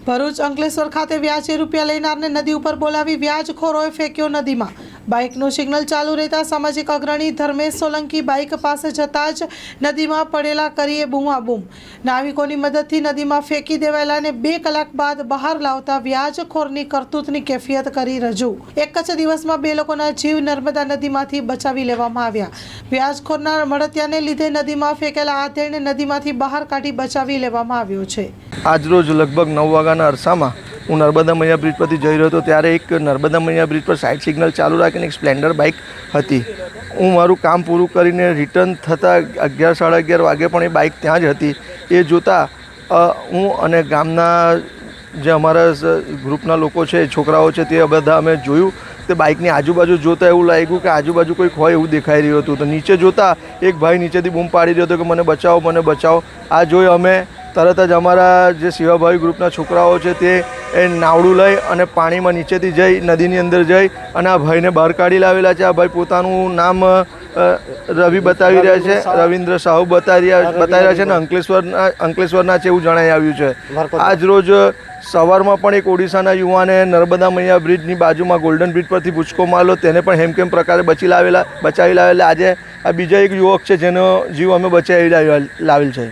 ભરૂચ અંકલેશ્વર ખાતે વ્યાજે રૂપિયા લેનારને નદી ઉપર બોલાવી વ્યાજખોરોએ ફેંક્યો નદીમાં। બાઇકનું સિગ્નલ ચાલુ રહેતા સામાજિક અગ્રણી ધર્મેશ સોલંકી બાઇક પાસે જતા જ નદીમાં પડેલા કરીએ બૂમાબૂમ। નાવિકોની મદદથી નદીમાં ફેંકી દેવાયેલાને 2 કલાક બાદ બહાર લાવતા વ્યાજખોરની કરતૂતની કેફિયત કરી રજૂ। એક જ દિવસમાં 2 લોકોના જીવ નર્મદા નદીમાંથી બચાવી લેવામાં આવ્યા। વ્યાજખોરના મળતિયાને લીધે નદીમાં ફેંકેલા આધેડને નદીમાંથી બહાર કાઢી બચાવી લેવામાં આવ્યો છે। આજરોજ લગભગ 9 વાગ્યાના અરસામાં હું નર્મદા મૈયા બ્રિજ પરથી જઈ રહ્યો હતો ત્યારે એક નર્મદા મૈયા બ્રિજ પર સાઇડ સિગ્નલ ચાલુ રાખીને એક સ્પ્લેન્ડર બાઇક હતી। હું મારું કામ પૂરું કરીને રિટર્ન થતાં 11 સાડા 11 વાગે પણ એ બાઇક ત્યાં જ હતી। એ જોતાં હું અને ગામના જે અમારા ગ્રુપના લોકો છે, છોકરાઓ છે, તે બધા અમે જોયું। તે બાઇકની આજુબાજુ જોતાં એવું લાગ્યું કે આજુબાજુ કોઈક હોય એવું દેખાઈ રહ્યું હતું। તો નીચે જોતાં એક ભાઈ નીચેથી બૂમ પાડી રહ્યો હતો કે મને બચાવો, મને બચાવો। આ જોઈ અમે તરત જ અમારા જે સેવાભાવી ગ્રુપના છોકરાઓ છે તે નાવડું લઈ અને પાણીમાં નીચેથી જઈ નદીની અંદર જઈ અને આ ભાઈને બહાર કાઢી લાવેલા છે। આ ભાઈ પોતાનું નામ રવિ બતાવી રહ્યા છે, રવિન્દ્ર સાહુ બતાવી રહ્યા છે અને અંકલેશ્વરના છે એવું જણાઈ આવ્યું છે। આજ રોજ સવારમાં પણ એક ઓડિશાના યુવાને નર્મદા મૈયા બ્રિજની બાજુમાં ગોલ્ડન બ્રિજ પરથી ભૂચકો મારેલો, તેને પણ હેમકેમ પ્રકારે બચાવી લાવેલા। આજે આ બીજા એક યુવક છે જેનો જીવ અમે બચાવી લાવેલ છે।